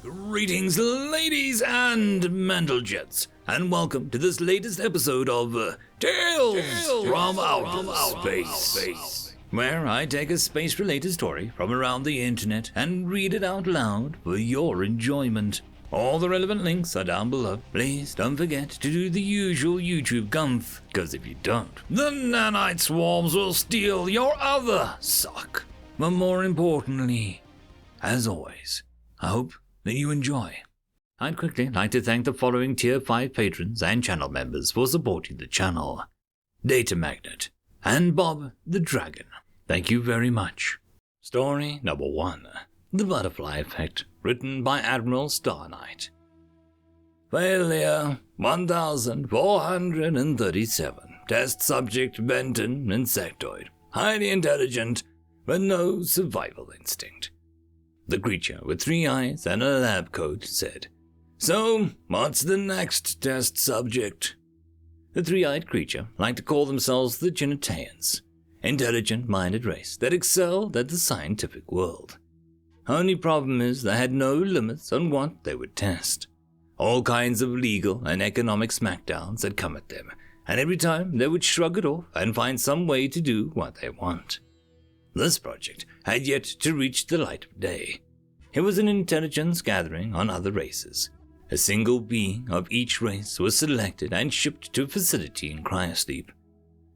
Greetings, ladies and mentalgents, and welcome to this latest episode of Tales from Outer Space, where I take a space-related story from around the internet and read it out loud for your enjoyment. All the relevant links are down below. Please don't forget to do the usual YouTube gumph, because if you don't, the nanite swarms will steal your other sock. But more importantly, as always, I hope that you enjoy. I'd quickly like to thank the following Tier 5 patrons and channel members for supporting the channel: Datamagnet and Bob the Dragon. Thank you very much. Story number 1. The Butterfly Effect, written by Admiral Starnight. Failure 1437. Test subject Benton, insectoid. Highly intelligent, but no survival instinct. The creature with 3 eyes and a lab coat said, "So, what's the next test subject?" The 3-eyed creature liked to call themselves the Genitaeans, intelligent-minded race that excelled at the scientific world. Only problem is they had no limits on what they would test. All kinds of legal and economic smackdowns had come at them, and every time they would shrug it off and find some way to do what they want. This project had yet to reach the light of day. It was an intelligence gathering on other races. A single being of each race was selected and shipped to a facility in cryosleep.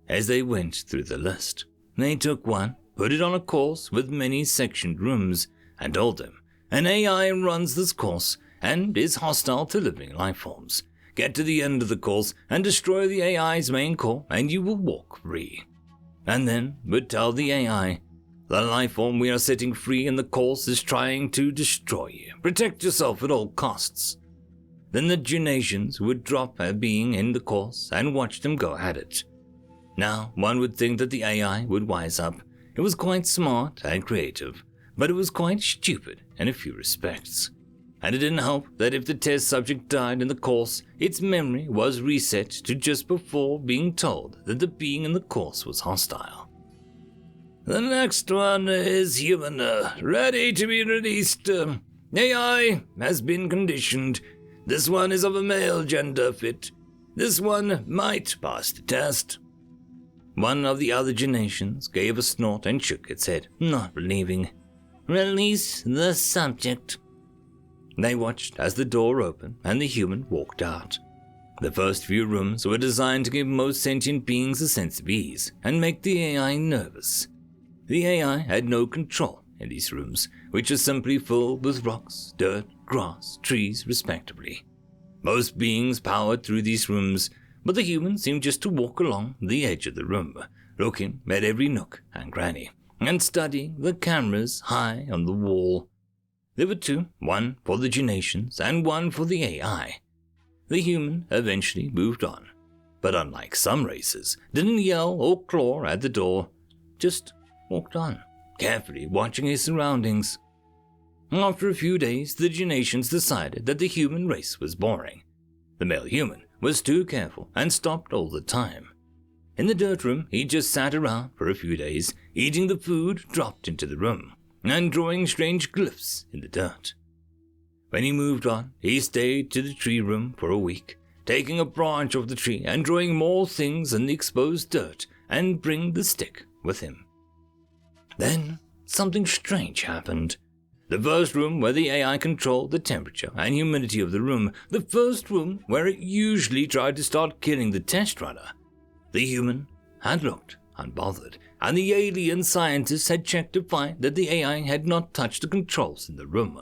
As they went through the list, they took one, put it on a course with many sectioned rooms, and told them, "An AI runs this course and is hostile to living life forms. Get to the end of the course and destroy the AI's main core and you will walk free." And then would tell the AI, "The life form we are setting free in the course is trying to destroy you. Protect yourself at all costs." Then the Genations would drop a being in the course and watch them go at it. Now, one would think that the AI would wise up. It was quite smart and creative, but it was quite stupid in a few respects. And it didn't help that if the test subject died in the course, its memory was reset to just before being told that the being in the course was hostile. "The next one is human, ready to be released. AI has been conditioned. This one is of a male gender fit. This one might pass the test." One of the other Genations gave a snort and shook its head, not believing. "Release the subject." They watched as the door opened and the human walked out. The first few rooms were designed to give most sentient beings a sense of ease and make the AI nervous. The AI had no control in these rooms, which are simply filled with rocks, dirt, grass, trees, respectively. Most beings powered through these rooms, but the human seemed just to walk along the edge of the room, looking at every nook and cranny, and studying the cameras high on the wall. There were 2, one for the Genations and one for the AI. The human eventually moved on, but unlike some races, didn't yell or claw at the door, just walked on, carefully watching his surroundings. After a few days, the Genations decided that the human race was boring. The male human was too careful and stopped all the time. In the dirt room, he just sat around for a few days, eating the food dropped into the room, and drawing strange glyphs in the dirt. When he moved on, he stayed to the tree room for a week, taking a branch of the tree and drawing more things in the exposed dirt and bring the stick with him. Then, something strange happened. The first room where the AI controlled the temperature and humidity of the room, the first room where it usually tried to start killing the test runner. The human had looked unbothered, and the alien scientists had checked to find that the AI had not touched the controls in the room.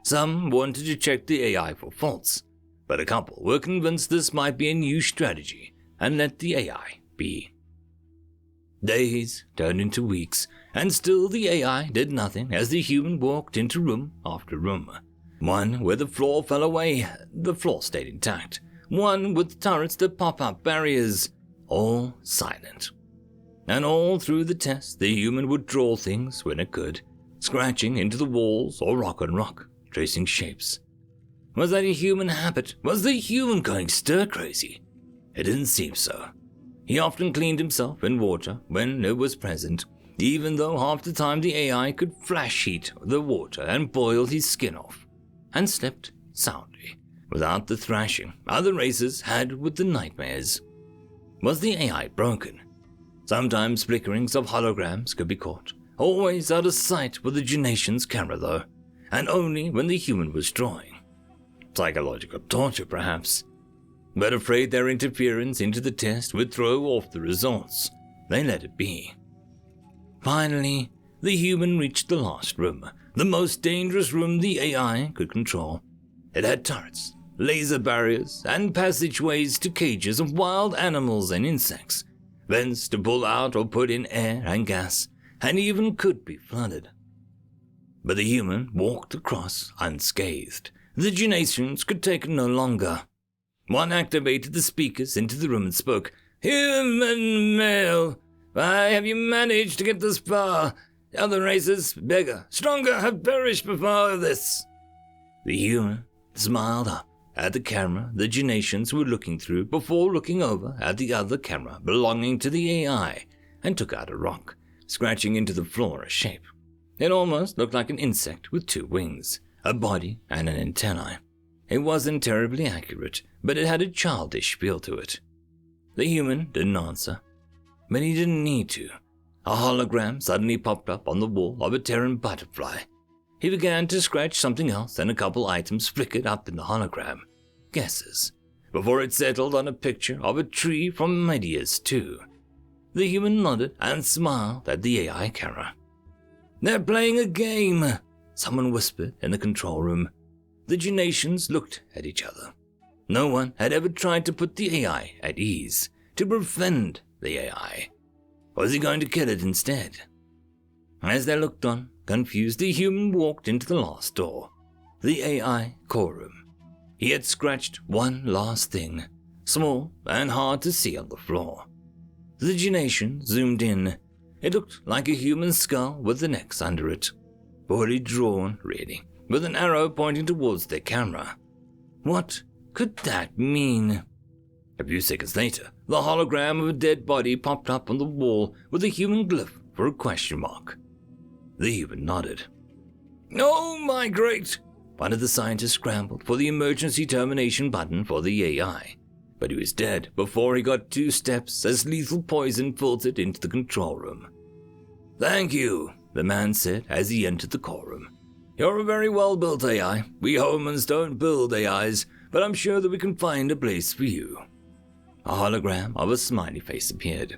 Some wanted to check the AI for faults, but a couple were convinced this might be a new strategy and let the AI be. Days turned into weeks, and still the AI did nothing as the human walked into room after room. One where the floor fell away, the floor stayed intact. One with turrets that pop up barriers, all silent. And all through the test, the human would draw things when it could, scratching into the walls or rock on rock, tracing shapes. Was that a human habit? Was the human going stir-crazy? It didn't seem so. He often cleaned himself in water when it was present, even though half the time the AI could flash heat the water and boil his skin off. and slept soundly, without the thrashing other races had with the nightmares. Was the AI broken? Sometimes flickerings of holograms could be caught, always out of sight with the Genation's camera though, and only when the human was drawing. Psychological torture perhaps, but afraid their interference into the test would throw off the results, they let it be. Finally, the human reached the last room, the most dangerous room the AI could control. It had turrets, laser barriers, and passageways to cages of wild animals and insects, vents to pull out or put in air and gas, and even could be flooded. But the human walked across unscathed. The Genations could take it no longer. One activated the speakers into the room and spoke, "Human male, why have you managed to get this far? The other races, bigger, stronger, have perished before this." The human smiled up at the camera the Genations were looking through before looking over at the other camera belonging to the AI and took out a rock, scratching into the floor a shape. It almost looked like an insect with two wings, a body, and an antennae. It wasn't terribly accurate, but it had a childish feel to it. The human didn't answer, but he didn't need to. A hologram suddenly popped up on the wall of a Terran butterfly. He began to scratch something else and a couple items flickered up in the hologram. Guesses, before it settled on a picture of a tree from Medias 2. The human nodded and smiled at the AI camera. "They're playing a game," someone whispered in the control room. The Genations looked at each other. No one had ever tried to put the AI at ease, to befriend the AI. Was he going to kill it instead? As they looked on, confused, the human walked into the last door, the AI core room. He had scratched one last thing, small and hard to see on the floor. The Genation zoomed in. It looked like a human skull with the necks under it. Poorly drawn, really, with an arrow pointing towards their camera. What could that mean? A few seconds later, the hologram of a dead body popped up on the wall with a human glyph for a question mark. The human nodded. "Oh my great!" One of the scientists scrambled for the emergency termination button for the AI, but he was dead before he got 2 steps as lethal poison filtered into the control room. "Thank you," the man said as he entered the core room. "You're a very well-built AI. We humans don't build AIs, but I'm sure that we can find a place for you." A hologram of a smiley face appeared.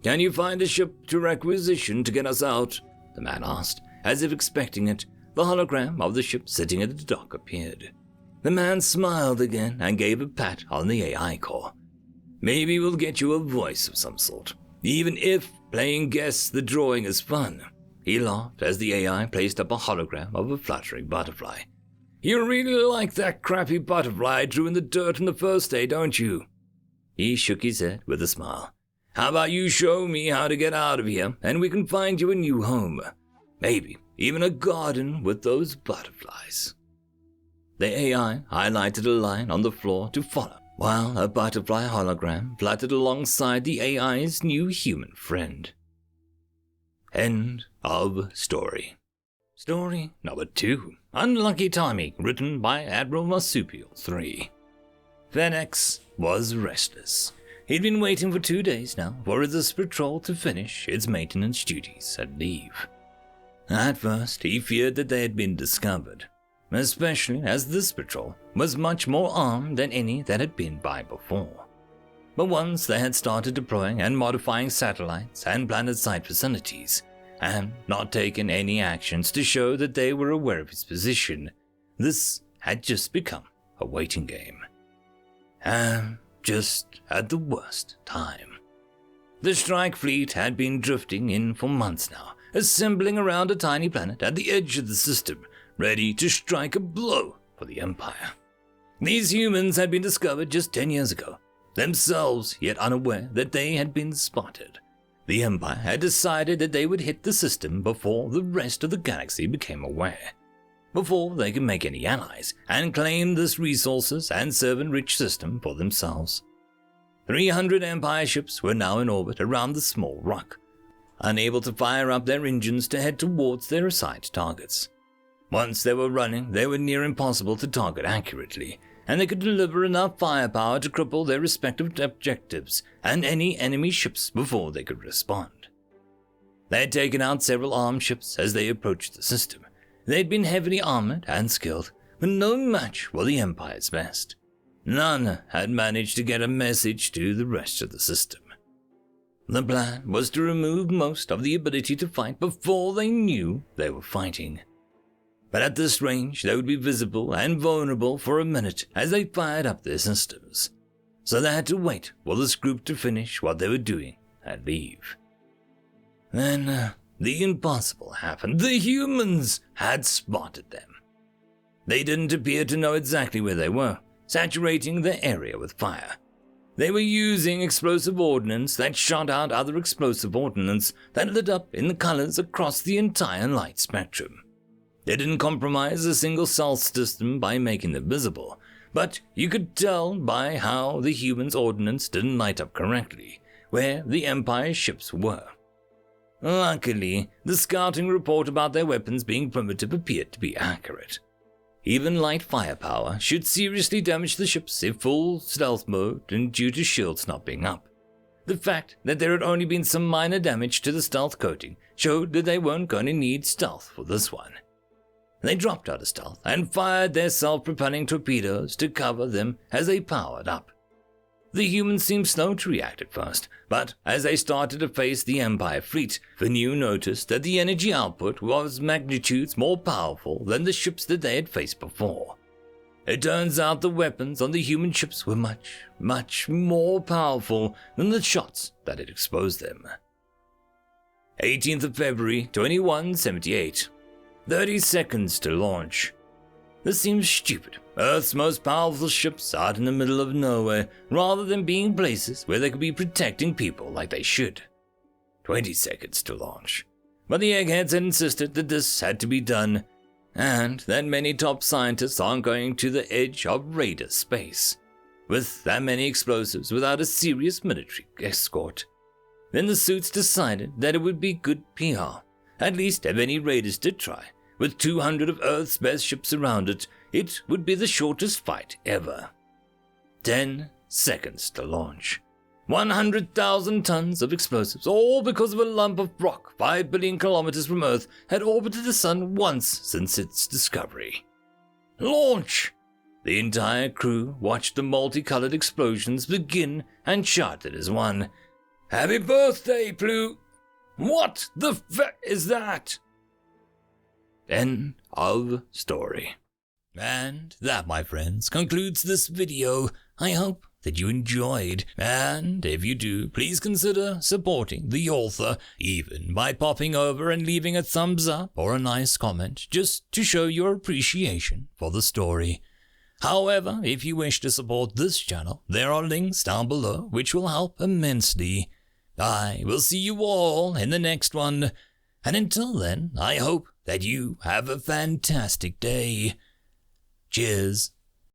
"Can you find a ship to requisition to get us out?" the man asked, as if expecting it. The hologram of the ship sitting at the dock appeared. The man smiled again and gave a pat on the AI core. "Maybe we'll get you a voice of some sort, even if playing guess the drawing is fun." He laughed as the AI placed up a hologram of a fluttering butterfly. "You really like that crappy butterfly I drew in the dirt on the first day, don't you?" He shook his head with a smile. "How about you show me how to get out of here, and we can find you a new home. Maybe even a garden with those butterflies." The AI highlighted a line on the floor to follow, while a butterfly hologram fluttered alongside the AI's new human friend. End of story. Story number 2. Unlucky Timing, written by Admiral Marsupial 3. FedEx was restless. He'd been waiting for 2 days now for this patrol to finish its maintenance duties and leave. At first, he feared that they had been discovered, especially as this patrol was much more armed than any that had been by before. But once they had started deploying and modifying satellites and planet-side facilities, and not taken any actions to show that they were aware of his position, this had just become a waiting game. And just at the worst time. The strike fleet had been drifting in for months now, assembling around a tiny planet at the edge of the system, ready to strike a blow for the Empire. These humans had been discovered just 10 years ago, themselves yet unaware that they had been spotted. The Empire had decided that they would hit the system before the rest of the galaxy became aware, before they could make any allies and claim this resources and servant-rich system for themselves. 300 Empire ships were now in orbit around the small rock, unable to fire up their engines to head towards their assigned targets. Once they were running, they were near impossible to target accurately, and they could deliver enough firepower to cripple their respective objectives and any enemy ships before they could respond. They had taken out several armed ships as they approached the system. They had been heavily armored and skilled, but no match for the Empire's best. None had managed to get a message to the rest of the system. The plan was to remove most of the ability to fight before they knew they were fighting. But at this range, they would be visible and vulnerable for a minute as they fired up their systems. So they had to wait for this group to finish what they were doing and leave. Then, the impossible happened. The humans had spotted them. They didn't appear to know exactly where they were, saturating the area with fire. They were using explosive ordnance that shot out other explosive ordnance that lit up in the colors across the entire light spectrum. They didn't compromise a single cell system by making them visible, but you could tell by how the humans' ordnance didn't light up correctly where the Empire's ships were. Luckily, the scouting report about their weapons being primitive appeared to be accurate. Even light firepower should seriously damage the ships in full stealth mode and due to shields not being up. The fact that there had only been some minor damage to the stealth coating showed that they weren't going to need stealth for this one. They dropped out of stealth and fired their self-propelling torpedoes to cover them as they powered up. The humans seemed slow to react at first, but as they started to face the Empire fleet, Vanu noticed that the energy output was magnitudes more powerful than the ships that they had faced before. It turns out the weapons on the human ships were much more powerful than the shots that had exposed them. 18th of February, 2178. 30 seconds to launch. This seems stupid. Earth's most powerful ships out in the middle of nowhere, rather than being places where they could be protecting people like they should. 20 seconds to launch. But the eggheads had insisted that this had to be done, and that many top scientists aren't going to the edge of raider space, with that many explosives without a serious military escort. Then the suits decided that it would be good PR, at least if any raiders did try. With 200 of Earth's best ships around it, it would be the shortest fight ever. 10 seconds to launch. 100,000 tons of explosives, all because of a lump of rock 5 billion kilometers from Earth had orbited the sun once since its discovery. Launch! The entire crew watched the multicolored explosions begin and shouted as one. Happy birthday, Plu! What the f*** is that? End of story. And that, my friends, concludes this video. I hope that you enjoyed, and if you do, please consider supporting the author, even by popping over and leaving a thumbs up or a nice comment, just to show your appreciation for the story. However, if you wish to support this channel, there are links down below which will help immensely. I will see you all in the next one, and until then, I hope that you have a fantastic day. Cheers.